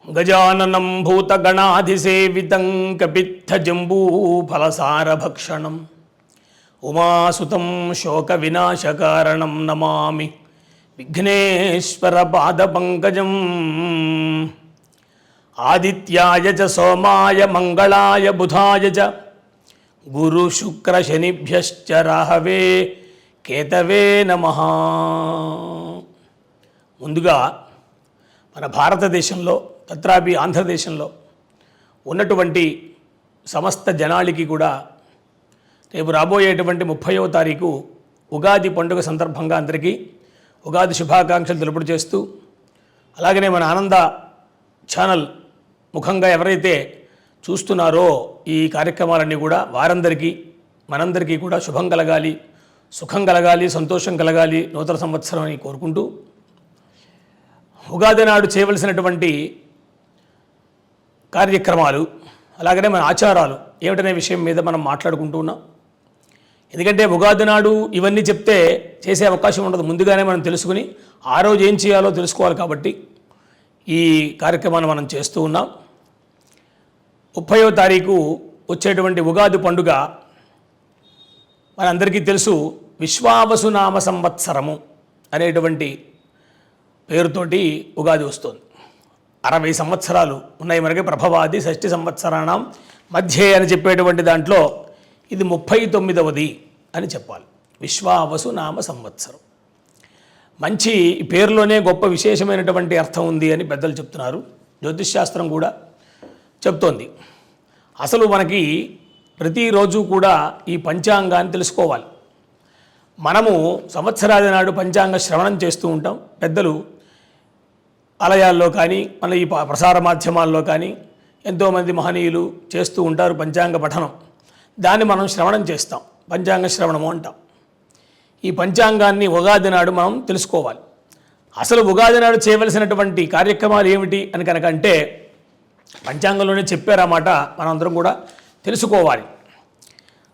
గజాననం భూతగణాధిసేవితం కపిత్థజంబూఫలసారభక్షణం ఉమాసుతం శోకవినాశకారణం నమామి విఘ్నేశ్వరపాదపంకజం. ఆదిత్యాయ చ సోమాయ మంగళాయ బుధాయ చ గురుశుక్రశనిభ్యశ్చ రాహవే కేతవే నమః. ముందుగా మన భారతదేశంలో తత్రాపి ఆంధ్రదేశంలో ఉన్నటువంటి సమస్త జనాళికి కూడా రేపు రాబోయేటువంటి 30వ తారీఖు ఉగాది పండుగ సందర్భంగా అందరికీ ఉగాది శుభాకాంక్షలు తెలుపుడు చేస్తూ, అలాగనే మన ఆనంద ఛానల్ ముఖంగా ఎవరైతే చూస్తున్నారో ఈ కార్యక్రమాలన్నీ కూడా వారందరికీ మనందరికీ కూడా శుభం కలగాలి, సుఖం కలగాలి, సంతోషం కలగాలి నూతన సంవత్సరం అని కోరుకుంటూ, ఉగాది నాడు చేయవలసినటువంటి కార్యక్రమాలు అలాగనే మన ఆచారాలు ఏమిటనే విషయం మీద మనం మాట్లాడుకుంటూ ఉన్నాం. ఎందుకంటే ఉగాది నాడు ఇవన్నీ చెప్తే చేసే అవకాశం ఉండదు. ముందుగానే మనం తెలుసుకుని ఆ రోజు ఏం చేయాలో తెలుసుకోవాలి. కాబట్టి ఈ కార్యక్రమాన్ని మనం చేస్తూ ఉన్నాం. 30వ తారీఖు వచ్చేటువంటి ఉగాది పండుగ మనందరికీ తెలుసు. విశ్వావసునామ సంవత్సరము అనేటువంటి పేరుతోటి ఉగాది వస్తుంది. 60 సంవత్సరాలు ఉన్నాయి మనకి. ప్రభవాది షష్ఠి సంవత్సరాణం మధ్యే అని చెప్పేటువంటి దాంట్లో ఇది 39వది అని చెప్పాలి. విశ్వావసునామ సంవత్సరం. మంచి పేరులోనే గొప్ప విశేషమైనటువంటి అర్థం ఉంది అని పెద్దలు చెప్తున్నారు. జ్యోతిష్శాస్త్రం కూడా చెప్తోంది. అసలు మనకి ప్రతిరోజు కూడా ఈ పంచాంగాన్ని తెలుసుకోవాలి. మనము సంవత్సరాది నాడు పంచాంగ శ్రవణం చేస్తూ ఉంటాం. పెద్దలు ఆలయాల్లో కానీ మన ఈ ప్రసార మాధ్యమాల్లో కానీ ఎంతోమంది మహనీయులు చేస్తూ ఉంటారు పంచాంగ పఠనం. దాన్ని మనం శ్రవణం చేస్తాం, పంచాంగ శ్రవణము అంటాం. ఈ పంచాంగాన్ని ఉగాది నాడు మనం తెలుసుకోవాలి. అసలు ఉగాది నాడు చేయవలసినటువంటి కార్యక్రమాలు ఏమిటి అని కనుక అంటే పంచాంగంలోనే చెప్పారన్నమాట. మనందరం కూడా తెలుసుకోవాలి.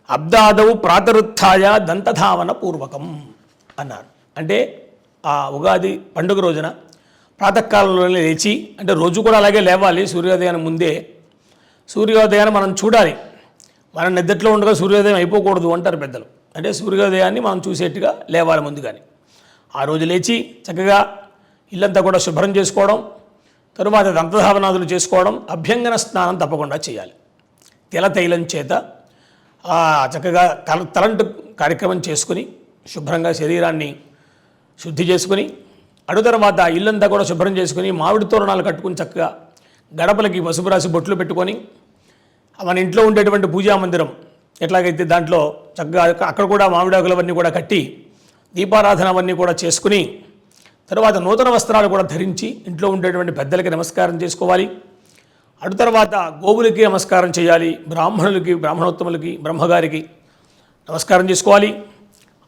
అబ్దాదవు ప్రాతరుత్థాయ దంతధావన పూర్వకం అన్నారు. అంటే ఆ ఉగాది పండుగ రోజున ప్రాతకాలంలోనే లేచి, అంటే రోజు కూడా అలాగే లేవాలి. సూర్యోదయానికి ముందే సూర్యోదయాన్ని మనం చూడాలి. మనం నిద్రలో ఉండగా సూర్యోదయం అయిపోకూడదు అంటారు పెద్దలు. అంటే సూర్యోదయాన్ని మనం చూసేట్టుగా లేవాలి ముందుగానే. ఆ రోజు లేచి చక్కగా ఇల్లంతా కూడా శుభ్రం చేసుకోవడం, తరువాత దంతధావనాదులు చేసుకోవడం, అభ్యంగన స్నానం తప్పకుండా చేయాలి. తిలతైలం చేత చక్కగా తలంటు కార్యక్రమం చేసుకుని శుభ్రంగా శరీరాన్ని శుద్ధి చేసుకుని, అడు తర్వాత ఇల్లంతా కూడా శుభ్రం చేసుకుని మామిడి తోరణాలు కట్టుకుని చక్కగా గడపలకి పసుపు రాసి బొట్లు పెట్టుకొని, మన ఇంట్లో ఉండేటువంటి పూజా మందిరం ఎట్లాగైతే దాంట్లో చక్కగా అక్కడ కూడా మామిడాకులవన్నీ కూడా కట్టి దీపారాధన అవన్నీ కూడా చేసుకుని, తర్వాత నూతన వస్త్రాలు కూడా ధరించి ఇంట్లో ఉండేటువంటి పెద్దలకి నమస్కారం చేసుకోవాలి. అటు తర్వాత గోవులకి నమస్కారం చేయాలి, బ్రాహ్మణులకి, బ్రాహ్మణోత్తములకి, బ్రహ్మగారికి నమస్కారం చేసుకోవాలి.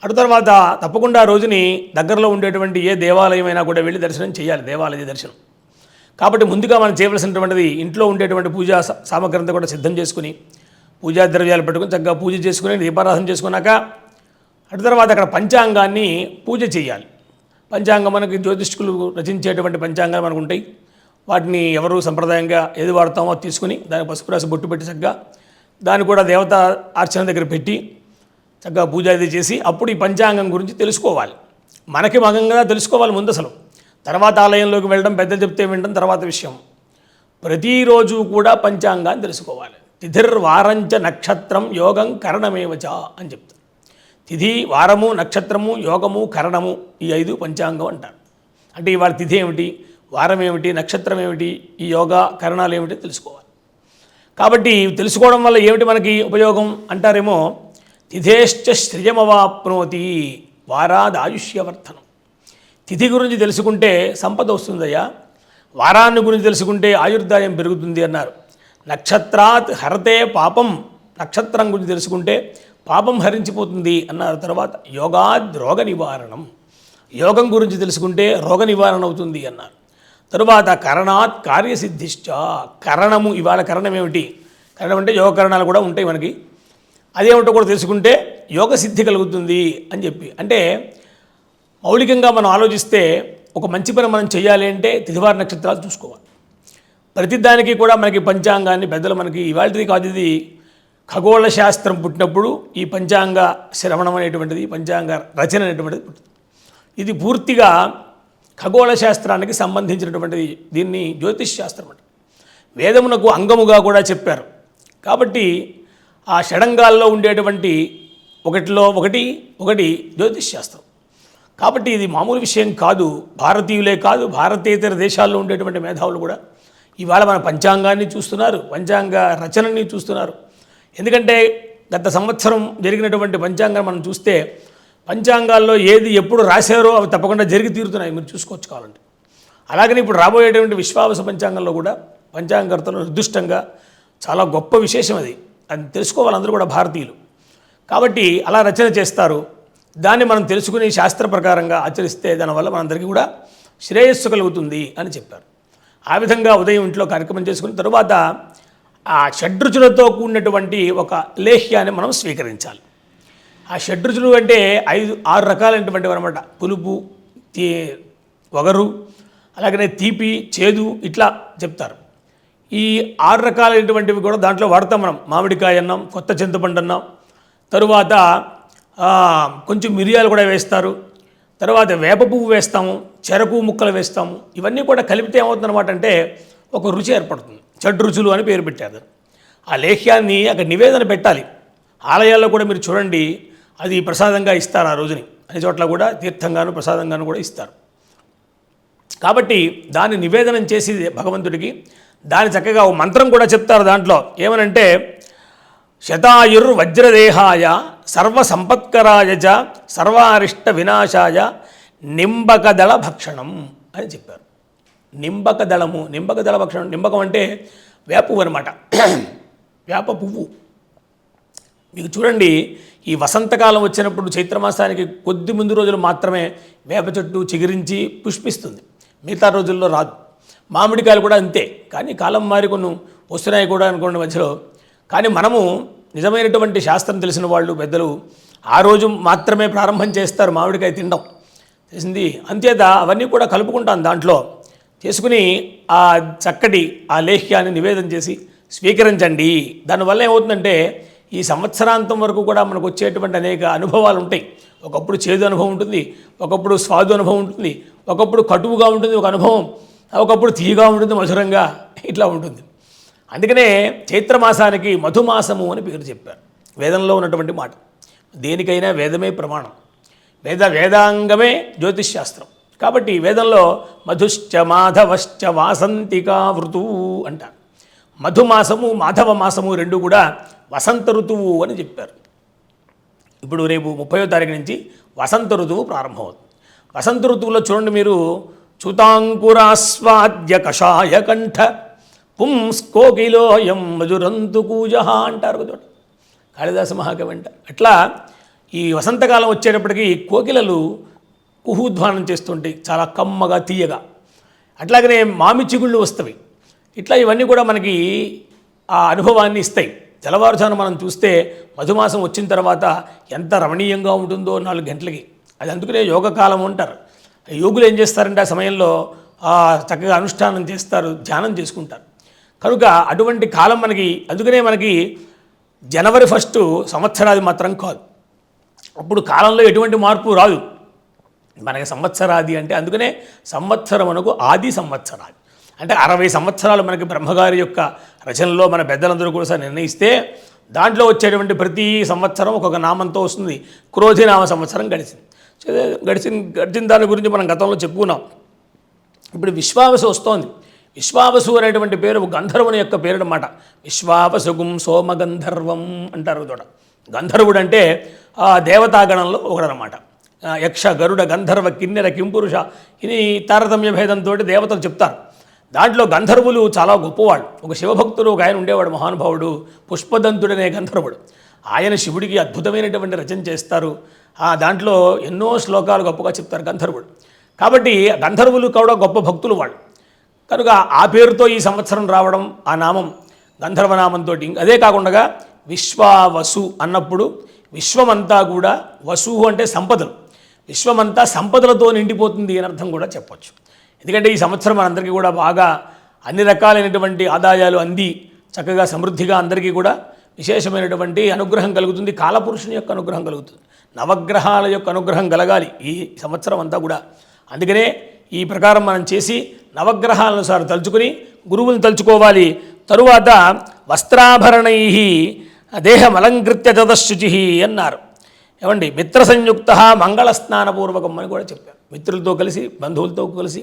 అటు తర్వాత తప్పకుండా రోజుని దగ్గరలో ఉండేటువంటి ఏ దేవాలయమైనా కూడా వెళ్ళి దర్శనం చేయాలి, దేవాలయ దర్శనం. కాబట్టి ముందుగా మనం చేయవలసినటువంటిది ఇంట్లో ఉండేటువంటి పూజా సామగ్రి అంతా కూడా సిద్ధం చేసుకుని, పూజా ద్రవ్యాలు పెట్టుకుని చక్కగా పూజ చేసుకుని దీపారాధన చేసుకున్నాక అటు తర్వాత అక్కడ పంచాంగాన్ని పూజ చేయాలి. పంచాంగం మనకి జ్యోతిష్కులు రచించేటువంటి పంచాంగాలు మనకు ఉంటాయి. వాటిని ఎవరు సంప్రదాయంగా ఏది వాడతామో తీసుకుని దానికి పసుపు రాసి బొట్టు పెట్టి చక్కగా దాన్ని కూడా దేవతా అర్చన దగ్గర పెట్టి చక్కగా పూజ అది చేసి అప్పుడు ఈ పంచాంగం గురించి తెలుసుకోవాలి. మనకి మగంగా తెలుసుకోవాలి ముందు అసలు. తర్వాత ఆలయంలోకి వెళ్ళడం, పెద్దలు చెప్తే వినడం తర్వాత విషయం. ప్రతిరోజు కూడా పంచాంగాన్ని తెలుసుకోవాలి. తిథిర్వారంచ నక్షత్రం యోగం కరణమేవచ అని చెప్తారు. తిథి, వారము, నక్షత్రము, యోగము, కరణము ఈ 5 పంచాంగం అంటారు. అంటే ఇవాళ తిథి ఏమిటి, వారం ఏమిటి, నక్షత్రం ఏమిటి, ఈ యోగా కరణాలు ఏమిటి తెలుసుకోవాలి. కాబట్టి తెలుసుకోవడం వల్ల ఏమిటి మనకి ఉపయోగం అంటారేమో, తిథేశ్చ శ్రియమవాప్నోతి వారాదాయుష్యవర్ధనం. తిథి గురించి తెలుసుకుంటే సంపద వస్తుందయ్యా, వారాన్ని గురించి తెలుసుకుంటే ఆయుర్దాయం పెరుగుతుంది అన్నారు. నక్షత్రాత్ హరతే పాపం, నక్షత్రం గురించి తెలుసుకుంటే పాపం హరించిపోతుంది అన్నారు. తర్వాత యోగాద్ రోగ నివారణం, యోగం గురించి తెలుసుకుంటే రోగ నివారణ అవుతుంది అన్నారు. తరువాత కరణాత్ కార్యసిద్ధిశ్చ, కరణము, ఇవాళ కరణం ఏమిటి, కరణం అంటే యోగ కరణాలు కూడా ఉంటాయి మనకి. అదేమిటో కూడా తెలుసుకుంటే యోగ సిద్ధి కలుగుతుంది అని చెప్పి. అంటే మౌలికంగా మనం ఆలోచిస్తే ఒక మంచి పని మనం చేయాలి అంటే తిథివార నక్షత్రాలు చూసుకోవాలి. ప్రతిదానికి కూడా మనకి పంచాంగాన్ని పెద్దలు మనకి ఇవాళది కాదు, ఇది ఖగోళ శాస్త్రం పుట్టినప్పుడు ఈ పంచాంగ శ్రవణం అనేటువంటిది, పంచాంగ రచన అనేటువంటిది పుట్టింది. ఇది పూర్తిగా ఖగోళ శాస్త్రానికి సంబంధించినటువంటిది. దీన్ని జ్యోతిష్ శాస్త్రం అంటే వేదమునకు అంగముగా కూడా చెప్పారు. కాబట్టి ఆ షడంగాల్లో ఉండేటువంటి ఒకటిలో ఒకటి జ్యోతిష్ శాస్త్రం. కాబట్టి ఇది మామూలు విషయం కాదు. భారతీయులే కాదు, భారతేతర దేశాల్లో ఉండేటువంటి మేధావులు కూడా ఇవాళ మన పంచాంగాన్ని చూస్తున్నారు, పంచాంగ రచనని చూస్తున్నారు. ఎందుకంటే గత సంవత్సరం జరిగినటువంటి పంచాంగం మనం చూస్తే పంచాంగాల్లో ఏది ఎప్పుడు రాశారో అవి తప్పకుండా జరిగి తీరుతున్నాయి, మీరు చూసుకోవచ్చు కావాలంటే. అలాగని ఇప్పుడు రాబోయేటువంటి విశ్వావస పంచాంగంలో కూడా పంచాంగకర్తలు నిర్దిష్టంగా చాలా గొప్ప విశేషం అది తెలుసుకోవాలి అందరూ కూడా భారతీయులు. కాబట్టి అలా రచన చేస్తారు. దాన్ని మనం తెలుసుకుని శాస్త్ర ప్రకారంగా ఆచరిస్తే దానివల్ల మనందరికీ కూడా శ్రేయస్సు కలుగుతుంది అని చెప్పారు. ఆ విధంగా ఉదయం ఇంట్లో కార్యక్రమం చేసుకున్న తరువాత ఆ షడ్రుచులతో కూడినటువంటి ఒక లేహ్యాన్ని మనం స్వీకరించాలి. ఆ షడ్రుచులు అంటే 5-6 రకాలైనటువంటివి అనమాట. పులుపు, వగరు, అలాగనే తీపి, చేదు ఇట్లా చెప్తారు. ఈ 6 రకాలైనటువంటివి కూడా దాంట్లో వాడతాం మనం. మామిడికాయ అన్నాం, కొత్త చింతపండు అన్నాం, తరువాత కొంచెం మిరియాలు కూడా వేస్తారు, తర్వాత వేప పువ్వు వేస్తాము, చెరకు ముక్కలు వేస్తాము. ఇవన్నీ కూడా కలిపితే ఏమవుతుందన్నమాట అంటే ఒక రుచి ఏర్పడుతుంది. షడ్రుచులు అని పేరు పెట్టారు. ఆ లేహ్యాన్ని అక్కడ నివేదన పెట్టాలి. ఆలయాల్లో కూడా మీరు చూడండి, అది ప్రసాదంగా ఇస్తారు. ఆ రోజుని అన్ని చోట్ల కూడా తీర్థంగాను ప్రసాదంగాను కూడా ఇస్తారు. కాబట్టి దాన్ని నివేదనం చేసి భగవంతుడికి దాని చక్కగా ఒక మంత్రం కూడా చెప్తారు దాంట్లో. ఏమనంటే శతాయుర్వజ్రదేహాయ సర్వసంపత్కరాయ చ సర్వారిష్ట వినాశాయ నింబకదళ భక్షణం అని చెప్పారు. నింబకదళము, నింబకదళ భక్షణం. నింబకం అంటే వేప పువ్వు అనమాట, వేప పువ్వు. మీకు చూడండి, ఈ వసంతకాలం వచ్చినప్పుడు చైత్రమాసానికి కొద్ది ముందు రోజులు మాత్రమే వేప చెట్టు చిగురించి పుష్పిస్తుంది, మిగతా రోజుల్లో రాదు. మామిడికాయలు కూడా అంతే. కానీ కాలం మారి కొన్ని వస్తున్నాయి కూడా అనుకోండి మధ్యలో. కానీ మనము నిజమైనటువంటి శాస్త్రం తెలిసిన వాళ్ళు పెద్దలు ఆ రోజు మాత్రమే ప్రారంభం చేస్తారు మామిడికాయ తినడం తెలిసింది. అంతేత అవన్నీ కూడా కలుపుకుంటాను దాంట్లో చేసుకుని ఆ చక్కటి ఆ లేహ్యాన్ని నివేదన చేసి స్వీకరించండి. దానివల్ల ఏమవుతుందంటే ఈ సంవత్సరాంతం వరకు కూడా మనకు వచ్చేటువంటి అనేక అనుభవాలు ఉంటాయి. ఒకప్పుడు చేదు అనుభవం ఉంటుంది, ఒకప్పుడు స్వాదు అనుభవం ఉంటుంది, ఒకప్పుడు కటువుగా ఉంటుంది ఒక అనుభవం, ఒకప్పుడు తీయగా ఉంటుంది, మధురంగా ఇట్లా ఉంటుంది. అందుకనే చైత్రమాసానికి మధుమాసము అని పేరు చెప్పారు. వేదంలో ఉన్నటువంటి మాట. దేనికైనా వేదమే ప్రమాణం, వేదాంగమే జ్యోతిష్ శాస్త్రం. కాబట్టి వేదంలో మధుశ్చ మాధవశ్చ వాసంతికా ఋతువు అంటారు. మధుమాసము మాధవ మాసము రెండు కూడా వసంత ఋతువు అని చెప్పారు. ఇప్పుడు రేపు 30వ తారీఖు నుంచి వసంత ఋతువు ప్రారంభమవుతుంది. వసంత ఋతువులో చూడండి మీరు, చూతాంకురాస్వాద్య కషాయ కంఠ పుంస్కోకిలోయం మధురంతు కూజ అంటారు కదా కాళిదాస మహాకవి అంట. అట్లా ఈ వసంతకాలం వచ్చేటప్పటికి కోకిలలు కుహూధ్వానం చేస్తుంటాయి, చాలా కమ్మగా తీయగా. అట్లాగనే మామి చిగుళ్ళు వస్తవి. ఇట్లా ఇవన్నీ కూడా మనకి ఆ అనుభవాన్ని ఇస్తాయి. తెల్లవారుజామున మనం చూస్తే మధుమాసం వచ్చిన తర్వాత ఎంత రమణీయంగా ఉంటుందో 4 గంటలకి. అది అందుకనే యోగకాలం అంటారు. యోగులు ఏం చేస్తారంటే ఆ సమయంలో చక్కగా అనుష్ఠానం చేస్తారు, ధ్యానం చేసుకుంటారు. కనుక అటువంటి కాలం మనకి, అందుకనే మనకి జనవరి 1 సంవత్సరాది మాత్రం కాదు. అప్పుడు కాలంలో ఎటువంటి మార్పు రాదు. మనకి సంవత్సరాది అంటే అందుకనే సంవత్సరమునకు ఆది సంవత్సరాది అంటే 60 సంవత్సరాలు మనకి బ్రహ్మగారి యొక్క రచనలో మన పెద్దలందరూ కూడా నిర్ణయిస్తే దాంట్లో వచ్చేటువంటి ప్రతి సంవత్సరం ఒక్కొక్క నామంతో వస్తుంది. క్రోధినామ సంవత్సరం గడిచిన దాని గురించి మనం గతంలో చెప్పుకున్నాం. ఇప్పుడు విశ్వావసు వస్తోంది. విశ్వావసు అనేటువంటి పేరు గంధర్వుని యొక్క పేరు అన్నమాట. విశ్వావసుగుం సోమగంధర్వం అంటారు. తోట గంధర్వుడు అంటే దేవతాగణంలో ఒకడనమాట. యక్ష, గరుడ, గంధర్వ, కిన్నెర, కింపురుష ఇది తారతమ్య భేదంతో దేవతలు చెప్తారు. దాంట్లో గంధర్వులు చాలా గొప్పవాళ్ళు. ఒక శివభక్తుడు ఒక ఆయన ఉండేవాడు, మహానుభావుడు పుష్పదంతుడనే గంధర్వుడు. ఆయన శివుడికి అద్భుతమైనటువంటి రచన చేస్తారు. దాంట్లో ఎన్నో శ్లోకాలు గొప్పగా చెప్తారు గంధర్వుడు. కాబట్టి గంధర్వులు కూడా గొప్ప భక్తులు వాళ్ళు. కనుక ఆ పేరుతో ఈ సంవత్సరం రావడం, ఆ నామం గంధర్వనామంతో. అదే కాకుండా విశ్వావసు అన్నప్పుడు విశ్వమంతా కూడా, వసువు అంటే సంపదలు, విశ్వమంతా సంపదలతో నిండిపోతుంది అని అర్థం కూడా చెప్పచ్చు. ఎందుకంటే ఈ సంవత్సరం మనందరికీ కూడా బాగా అన్ని రకాలైనటువంటి ఆదాయాలు అంది చక్కగా సమృద్ధిగా అందరికీ కూడా విశేషమైనటువంటి అనుగ్రహం కలుగుతుంది. కాలపురుషుని యొక్క అనుగ్రహం కలుగుతుంది. నవగ్రహాల యొక్క అనుగ్రహం కలగాలి ఈ సంవత్సరం అంతా కూడా. అందుకనే ఈ ప్రకారం మనం చేసి నవగ్రహాలనుసారం తలుచుకుని గురువుని తలుచుకోవాలి. తరువాత వస్త్రాభరణై దేహమలంకృత్య చదశుచి అన్నారు. ఏమండి, మిత్ర సంయుక్త మంగళ స్నానపూర్వకం అని కూడా చెప్పారు. మిత్రులతో కలిసి బంధువులతో కలిసి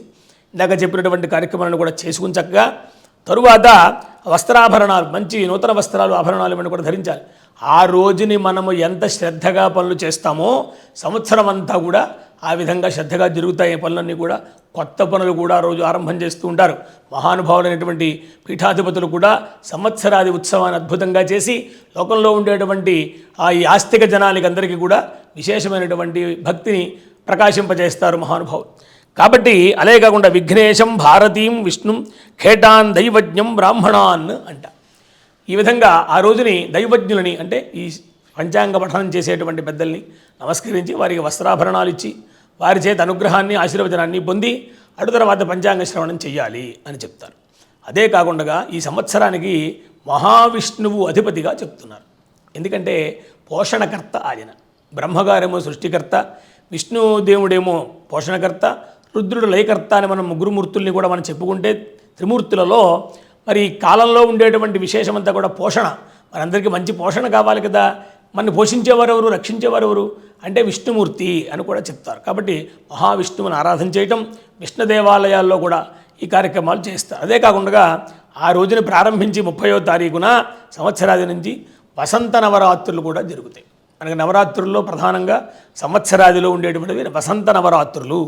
ఇందాక చెప్పినటువంటి కార్యక్రమాలను కూడా చేసుకుని చక్కగా తరువాత వస్త్రాభరణాలు, మంచి నూతన వస్త్రాలు, ఆభరణాలు ఇవన్నీ కూడా ధరించాలి. ఆ రోజుని మనము ఎంత శ్రద్ధగా పనులు చేస్తామో సంవత్సరం అంతా కూడా ఆ విధంగా శ్రద్ధగా జరుగుతాయి పనులన్నీ కూడా. కొత్త పనులు కూడా రోజు ఆరంభం చేస్తూ ఉంటారు. మహానుభావులైనటువంటి పీఠాధిపతులు కూడా సంవత్సరాది ఉత్సవాన్ని అద్భుతంగా చేసి లోకంలో ఉండేటువంటి ఈ ఆస్తిక జనానికి అందరికీ కూడా విశేషమైనటువంటి భక్తిని ప్రకాశింపజేస్తారు మహానుభావులు. కాబట్టి అలాగే కాకుండా విఘ్నేశం భారతీం విష్ణుం ఖేటాన్ దైవజ్ఞం బ్రాహ్మణాన్ అంట. ఈ విధంగా ఆ రోజుని దైవజ్ఞులని అంటే ఈ పంచాంగ పఠనం చేసేటువంటి పెద్దల్ని నమస్కరించి వారికి వస్త్రాభరణాలు ఇచ్చి వారి చేత అనుగ్రహాన్ని ఆశీర్వచనాన్ని పొంది అటు తర్వాత పంచాంగ శ్రవణం చెయ్యాలి అని చెప్తారు. అదే కాకుండా ఈ సంవత్సరానికి మహావిష్ణువు అధిపతిగా చెప్తున్నారు. ఎందుకంటే పోషణకర్త ఆయన. బ్రహ్మగారేమో సృష్టికర్త, విష్ణుదేవుడేమో పోషణకర్త, రుద్రుడు లయకర్త అని మనం ముగ్గురు మూర్తుల్ని కూడా మనం చెప్పుకుంటే త్రిమూర్తులలో మరి కాలంలో ఉండేటువంటి విశేషమంతా కూడా పోషణ. మనందరికీ మంచి పోషణ కావాలి కదా. మనని పోషించేవారు ఎవరు, రక్షించేవారు ఎవరు అంటే విష్ణుమూర్తి అని కూడా చెప్తారు. కాబట్టి మహావిష్ణువుని ఆరాధన చేయటం, విష్ణు దేవాలయాల్లో కూడా ఈ కార్యక్రమాలు చేస్తారు. అదే కాకుండా ఆ రోజున ప్రారంభించి 30వ తారీఖున సంవత్సరాది నుంచి వసంత నవరాత్రులు కూడా జరుగుతాయి. మనకి నవరాత్రుల్లో ప్రధానంగా సంవత్సరాదిలో ఉండేటువంటివి వసంత నవరాత్రులు.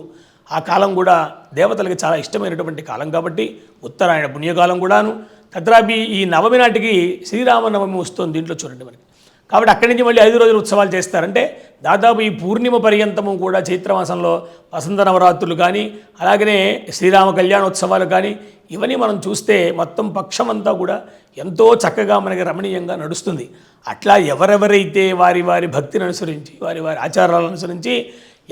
ఆ కాలం కూడా దేవతలకి చాలా ఇష్టమైనటువంటి కాలం కాబట్టి ఉత్తరాయణ పుణ్యకాలం కూడాను. తద్రాపి ఈ నవమి నాటికి శ్రీరామనవమి వస్తుంది దీంట్లో చూడండి మనకి. కాబట్టి అక్కడి నుంచి మళ్ళీ 5 రోజులు ఉత్సవాలు చేస్తారంటే దాదాపు ఈ పూర్ణిమ పర్యంతము కూడా చైత్రమాసంలో వసంత నవరాత్రులు కానీ అలాగనే శ్రీరామ కళ్యాణోత్సవాలు కానీ ఇవన్నీ మనం చూస్తే మొత్తం పక్షమంతా కూడా ఎంతో చక్కగా మనకి రమణీయంగా నడుస్తుంది. అట్లా ఎవరెవరైతే వారి వారి భక్తిని అనుసరించి వారి వారి ఆచారాలను అనుసరించి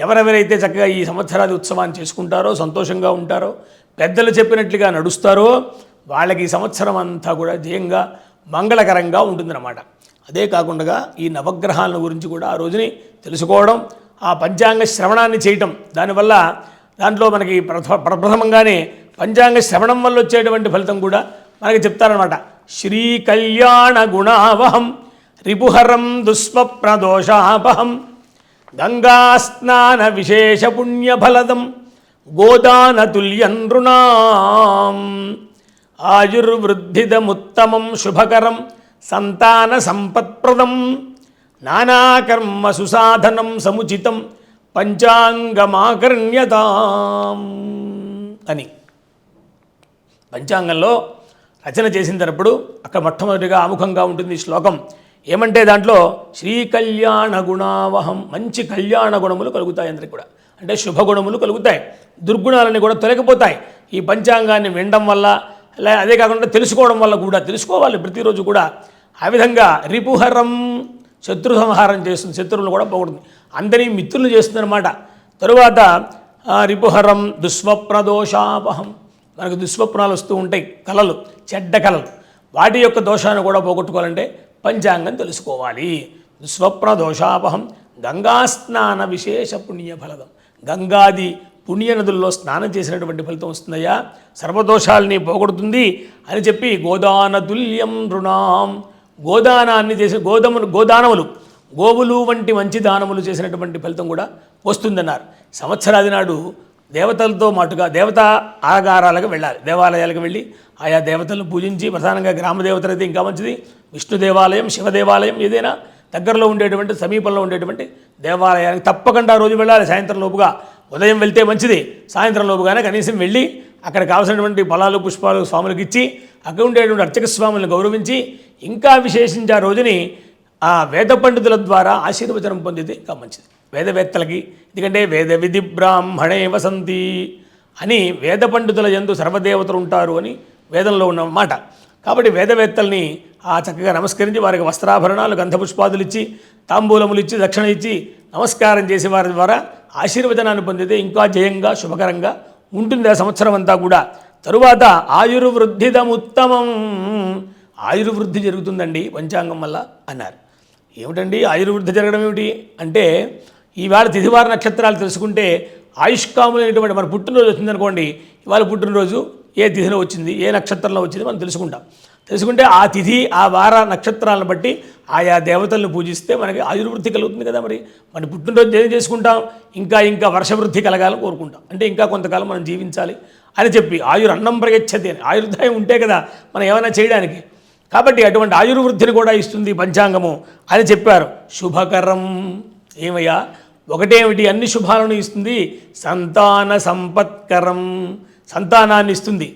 ఎవరెవరైతే చక్కగా ఈ సంవత్సరాది ఉత్సవాన్ని చేసుకుంటారో, సంతోషంగా ఉంటారో, పెద్దలు చెప్పినట్లుగా నడుస్తారో వాళ్ళకి ఈ సంవత్సరం అంతా కూడా జయంగా మంగళకరంగా ఉంటుందన్నమాట. అదే కాకుండా ఈ నవగ్రహాల గురించి కూడా ఆ రోజుని తెలుసుకోవడం, ఆ పంచాంగ శ్రవణాన్ని చేయటం, దానివల్ల దాంట్లో మనకి ప్రప్రథమంగానే పంచాంగ శ్రవణం వల్ల వచ్చేటువంటి ఫలితం కూడా మనకి చెప్తారనమాట. శ్రీ కళ్యాణ గుణావహం రిపుహరం దుస్వప్నదోషాపహం గంగాస్నాన విశేష పుణ్యఫలదం గోదానతుల్యం నృణాం ఆయుర్వృద్ధిదముత్తమం శుభకరం సంతాన సంపత్ప్రదం నానాకర్మ సుసాధనం సముచితం పంచాంగమాకర్ణ్యతాం అని పంచాంగంలో రచన చేసిన తరప్పుడు అక్కడ మొట్టమొదటిగా ఆముఖంగా ఉంటుంది ఈ శ్లోకం. ఏమంటే దాంట్లో శ్రీ కళ్యాణ గుణావహం, మంచి కళ్యాణ గుణములు కలుగుతాయి అందరికి కూడా. అంటే శుభగుణములు కలుగుతాయి, దుర్గుణాలన్నీ కూడా తొలగిపోతాయి ఈ పంచాంగాన్ని వినడం వల్ల. అదే కాకుండా తెలుసుకోవడం వల్ల కూడా, తెలుసుకోవాలి ప్రతిరోజు కూడా. ఆ విధంగా రిపుహరం శత్రు సంహారం చేస్తుంది, శత్రువులను కూడా పోగొడుతుంది, అందరినీ మిత్రులు చేస్తుందన్నమాట. తరువాత రిపుహరం దుస్వప్నదోషాపహం, మనకు దుస్వప్నాలు వస్తూ ఉంటాయి, కళలు, చెడ్డ కళలు, వాటి యొక్క దోషాన్ని కూడా పోగొట్టుకోవాలంటే పంచాంగం తెలుసుకోవాలి. దుస్వప్న దోషాపహం గంగాస్నాన విశేష పుణ్యఫలదం, గంగాది పుణ్యనదుల్లో స్నానం చేసినటువంటి ఫలితం వస్తుందయ్యా, సర్వదోషాలని పోగొడుతుంది అని చెప్పి గోదానతుల్యం నృణాం, గోదానాన్ని చేసి గోదానములు, గోవులు వంటి మంచి దానములు చేసినటువంటి ఫలితం కూడా వస్తుందన్నారు. సంవత్సరాది నాడు దేవతలతో మాటుగా దేవతా ఆగారాలకు వెళ్ళాలి, దేవాలయాలకు వెళ్ళి ఆయా దేవతలను పూజించి, ప్రధానంగా గ్రామ దేవతలు అయితే ఇంకా మంచిది, విష్ణు దేవాలయం, శివ దేవాలయం, ఏదైనా దగ్గరలో ఉండేటువంటి సమీపంలో ఉండేటువంటి దేవాలయానికి తప్పకుండా రోజు వెళ్ళాలి. సాయంత్రం లోపుగా, ఉదయం వెళ్తే మంచిది, సాయంత్రం లోపుగానే కనీసం వెళ్ళి అక్కడ కావాల్సినటువంటి ఫలాలు పుష్పాలు స్వాములకు ఇచ్చి అక్కడ ఉండేటువంటి అర్చక స్వాములను గౌరవించి, ఇంకా విశేషించి ఆ రోజుని ఆ వేద పండితుల ద్వారా ఆశీర్వచనం పొందితే ఇంకా మంచిది వేదవేత్తలకి. ఎందుకంటే వేద విధి బ్రాహ్మణే వసంతి అని వేద పండితుల యందు సర్వదేవతలు ఉంటారు అని వేదంలో ఉన్నమాట. కాబట్టి వేదవేత్తల్ని ఆ చక్కగా నమస్కరించి వారికి వస్త్రాభరణాలు, గంధపుష్పాదులు ఇచ్చి, తాంబూలములు ఇచ్చి, దక్షిణ ఇచ్చి నమస్కారం చేసి వారి ద్వారా ఆశీర్వచనాన్ని పొందితే ఇంకా జయంగా శుభకరంగా ఉంటుంది ఆ సంవత్సరం అంతా కూడా. తరువాత ఆయుర్వృద్ధిదముత్తమం, ఆయుర్వృద్ధి జరుగుతుందండి పంచాంగం వల్ల అన్నారు. ఏమిటండి ఆయుర్వృద్ధి జరగడం ఏమిటి అంటే, ఈవేళ తిథివార నక్షత్రాలు తెలుసుకుంటే ఆయుష్కాములైనటువంటి మన పుట్టినరోజు వచ్చిందనుకోండి, ఇవాళ పుట్టినరోజు ఏ తిథిలో వచ్చింది, ఏ నక్షత్రంలో వచ్చింది మనం తెలుసుకుంటాం. తెలుసుకుంటే ఆ తిథి ఆ వార నక్షత్రాలను బట్టి ఆయా దేవతలను పూజిస్తే మనకి ఆయుర్వృద్ధి కలుగుతుంది కదా. మరి మన పుట్టినరోజు ఏం చేసుకుంటాం, ఇంకా వర్షవృద్ధి కలగాలని కోరుకుంటాం. అంటే ఇంకా కొంతకాలం మనం జీవించాలి అని చెప్పి ఆయురన్నం ప్రయచ్చతి అని, ఆయుర్దాయం ఉంటే కదా మనం ఏమైనా చేయడానికి. కాబట్టి అటువంటి ఆయుర్వృద్ధిని కూడా ఇస్తుంది పంచాంగము అని చెప్పారు. శుభకరం ఏమయ్యా, ఒకటేమిటి అన్ని శుభాలను ఇస్తుంది, సంతాన సంపత్కరం, సంతానాన్ని ఇస్తుంది.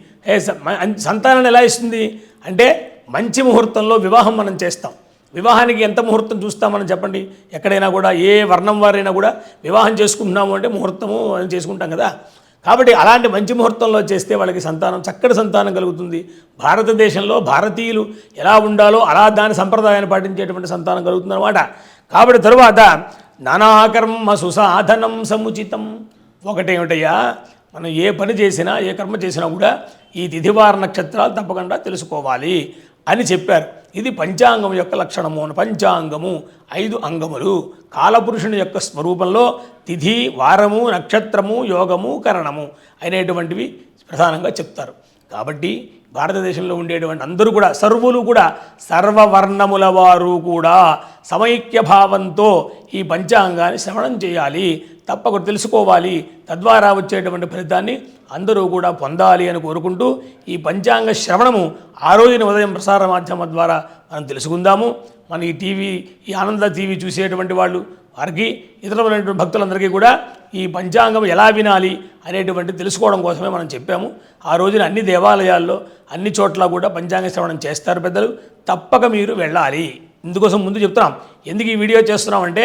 సంతానాన్ని ఎలా ఇస్తుంది అంటే, మంచి ముహూర్తంలో వివాహం మనం చేస్తాం. వివాహానికి ఎంత ముహూర్తం చూస్తాం మనం చెప్పండి. ఎక్కడైనా కూడా ఏ వర్ణం వారైనా కూడా వివాహం చేసుకుంటున్నాము అంటే ముహూర్తము అని చేసుకుంటాం కదా. కాబట్టి అలాంటి మంచి ముహూర్తంలో చేస్తే వాళ్ళకి సంతానం, చక్కటి సంతానం కలుగుతుంది. భారతదేశంలో భారతీయులు ఎలా ఉండాలో అలా దాని సంప్రదాయాన్ని పాటించేటువంటి సంతానం కలుగుతుంది అన్నమాట. కాబట్టి తరువాత నానాకర్మ సుసాధనం సముచితం, ఒకటేమిటయ్యా మనం ఏ పని చేసినా ఏ కర్మ చేసినా కూడా ఈ తిథివార నక్షత్రాలు తప్పకుండా తెలుసుకోవాలి అని చెప్పారు. ఇది పంచాంగం యొక్క లక్షణము. పంచాంగము 5 అంగములు, కాలపురుషుని యొక్క స్వరూపంలో తిథి, వారము, నక్షత్రము, యోగము, కరణము అనేటువంటివి ప్రధానంగా చెప్తారు. కాబట్టి భారతదేశంలో ఉండేటువంటి అందరూ కూడా, సర్వులు కూడా, సర్వవర్ణముల వారు కూడా సమైక్య భావంతో ఈ పంచాంగాన్ని శ్రవణం చేయాలి, తప్పకుండా తెలుసుకోవాలి. తద్వారా వచ్చేటువంటి ఫలితాన్ని అందరూ కూడా పొందాలి అని కోరుకుంటూ ఈ పంచాంగ శ్రవణము ఆ రోజున ఉదయం ప్రసార మాధ్యమం ద్వారా మనం తెలుసుకుందాము. మన ఈ ఆనంద టీవీ చూసేటువంటి వాళ్ళు, వారికి ఇతరమైనటువంటి భక్తులందరికీ కూడా ఈ పంచాంగం ఎలా వినాలి అనేటువంటి తెలుసుకోవడం కోసమే మనం చెప్పాము. ఆ రోజున అన్ని దేవాలయాల్లో అన్ని చోట్ల కూడా పంచాంగ శ్రవణం చేస్తారు పెద్దలు. తప్పక మీరు వెళ్ళాలి. ఇందుకోసం ముందు చెప్తున్నాం. ఎందుకు ఈ వీడియో చేస్తున్నామంటే,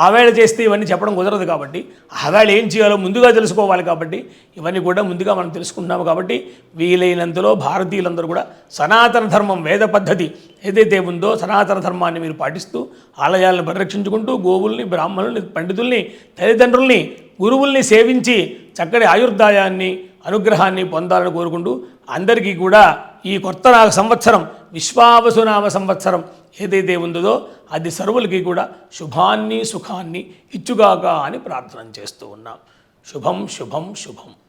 ఆవేళ చేస్తే ఇవన్నీ చెప్పడం కుదరదు కాబట్టి, ఆవేళ ఏం చేయాలో ముందుగా తెలుసుకోవాలి కాబట్టి ఇవన్నీ కూడా ముందుగా మనం తెలుసుకుంటున్నాము. కాబట్టి వీలైనంతలో భారతీయులందరూ కూడా సనాతన ధర్మం, వేద పద్ధతి ఏదైతే ఉందో సనాతన ధర్మాన్ని మీరు పాటిస్తూ ఆలయాలను పరిరక్షించుకుంటూ గోవుల్ని, బ్రాహ్మణుల్ని, పండితుల్ని, తల్లిదండ్రుల్ని, గురువుల్ని సేవించి చక్కటి ఆయుర్దాయాన్ని, అనుగ్రహాన్ని పొందాలని కోరుకుంటూ అందరికీ కూడా ఈ కొత్త సంవత్సరం విశ్వావసునామ సంవత్సరం ఏదైతే ఉందో అది సర్వులకి కూడా శుభాన్ని, సుఖాన్ని ఇచ్చుగాక అని ప్రార్థన చేస్తూ ఉన్నాం. శుభం శుభం శుభం.